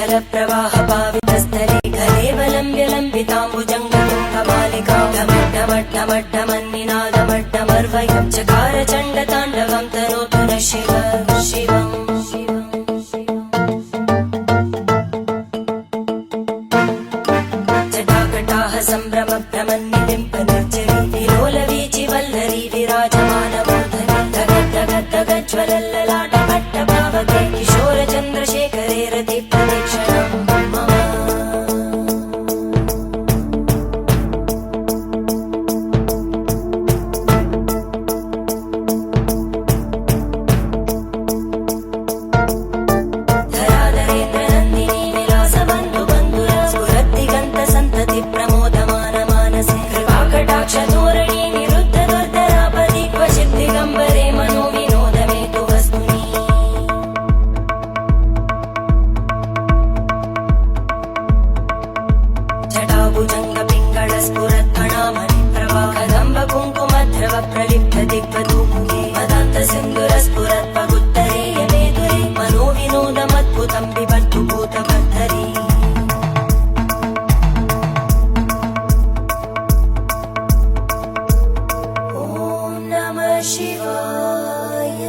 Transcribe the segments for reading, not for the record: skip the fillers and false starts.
जलप्रवाह पावितस्थले कलेवलम्ब्य लम्बिताम्बुजङ्गतुङ्गमालिका ढमड्ढमड्ढमड्ढमन्निनादमड्ढमर्वयं चकार चण्डताण्डवं तनोतु नः शिव शिवम् जटाकटाः सम्भ्रम भ्रमन्निलिम्प निर्जरी विलोलवीचि वल्लरी विराजमानमूर्धनि धगद्धगद्धगज्ज्वलल्ललाटपट्टपावके किशोरचन्द्रशेखरे रतिप्रदक्षिणम् मम धराधरेन्द्रनन्दिनी विलासबन्धुबन्धुर स्फुरद्दिगन्तसन्तति प्रमोदमानमानसे कृपाकटाक्षतोरणी निरुद्धदुर्धरापदि क्वचित् दिगम्बरे मनोविनोदमेतु वस्तुनि जटाभुजङ्गपिङ्गळस्फुरत्फणामणिप्रभा कदम्बकुङ्कुमद्रव प्रलिप्तदिग्वधूमुखे मदान्तसिन्दूरस्फुरत्पगुत्तरे यमेदुरे मनोविनोदमद्भुतं बिभर्तु भूतभर्धरी ॐ नमः शिवाय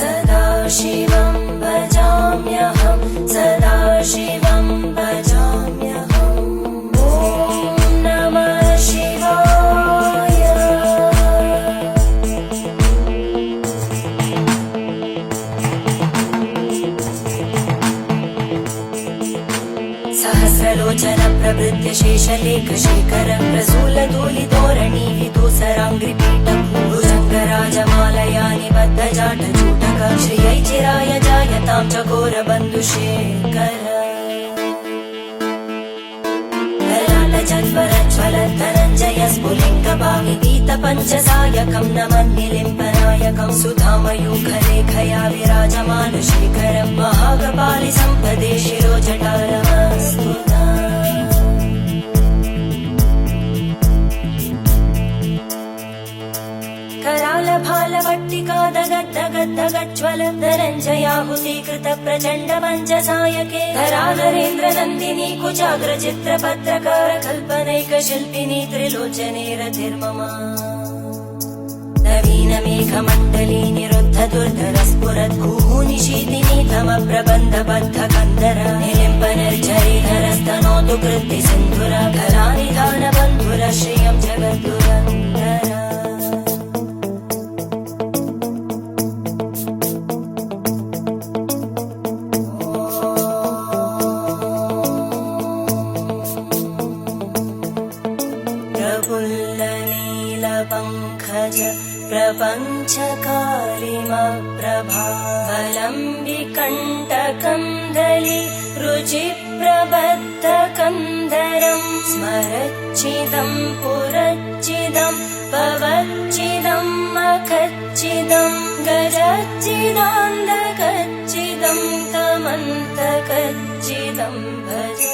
सदाशिवं भजाम्यहं सदाशिवं भजाम्यहम् ॐ नमः शिवाय सहस्रलोचन प्रभृत्य शेषलेखशेखर प्रसूलधूलिधोरणि विदूसराङ्घ्रिपीठ भुजङ्गराजमालया निबद्धजाटचूटक श्रियै चिराय जायतां चकोरबन्धुशेखर ललाटचत्वरज्वलद्धनञ्जय स्फुलिङ्गभाविगीतपञ्चसायकं नमन्निलिम्पनायकं सुधामयूखलेखया विराजमानशेखरं महाकपालि सम्पदे शिरोजटारमस्तुता करालभालवट्टिका दगद्धगद्धगज्ज्वल धनञ्जयाहुतीकृत प्रचण्ड मञ्चसायके धराधरेन्द्रनन्दिनी कुचाग्रचित्रपत्रकार कल्पनैकशिल्पिनी त्रिलोचने रतिर्मम नवीनमेघमण्डली निरुद्धदुर्धरस्फुरद्भूः निशीतिनी तमप्रबन्धबद्धकन्दर निलिम्पनिर्झरीधरस्तनोतु कृत्तिसिन्धुर कलानिधानबन्धुर श्रियं जगद्दुरन्दर प्रफुल्लनीलपङ्कज प्रपञ्चकारिमप्रभावलम्बिकण्टकन्दली रुचिप्रबद्धकन्धरं स्मरच्चिदं पुरच्चिदं पवच्चिदं मखच्चिदं गजच्चिदान्धकच्चिदं तमन्तकच्चिदं भजे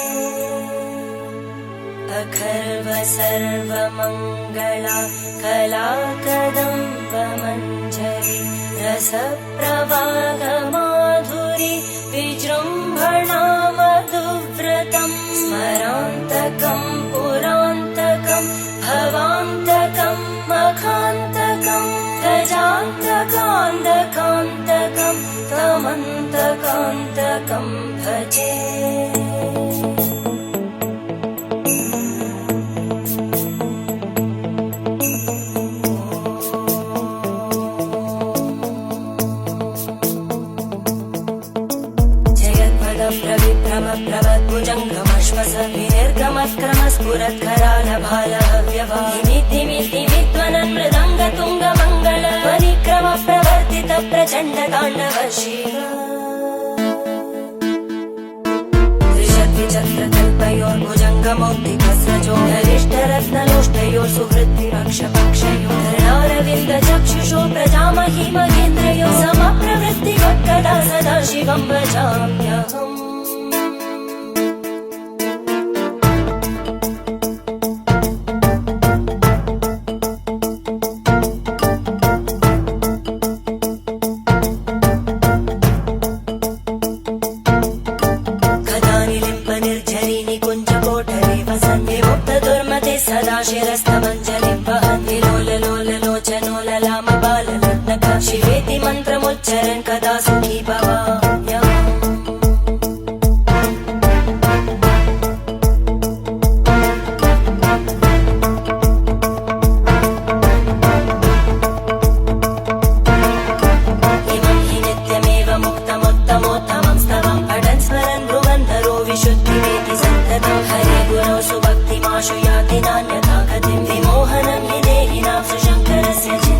अखर्व सर्वमङ्गला कलाकदम्बमञ्जरी रसप्रवाहमाधुरी विजृम्भणा मधुव्रतं स्मरान्तकं पुरान्तकं भवान्तकं मखान्तकं गजान्तकान्तकान्तकं तमन्तकान्तकं भजे प्रभद्भुजङ्गमश्वस विनिर्गमत्क्रमस्फुरत्करालभालहव्यवाहिमिद्धिमिद्धिमिध्वनन् मृदङ्गतुङ्गमङ्गल ध्वनिक्रम प्रवर्तित प्रचण्डताण्डव शिव त्रिशद्विचक्रकल्पयोर्भुजङ्गमौक्तिकस्रजो गरिष्ठरत्नलोष्टयोः सुहृद्विपक्षपक्षयोः धरणारविन्दचक्षुषो प्रजामहि महेन्द्रयो समप्रवृत्तिवक्कदा सदा शिवं भजाम्यहम् आशु याति नान्यथा गतिं विमोहनं हि देहिनां सुशङ्करस्य चिन्तनम्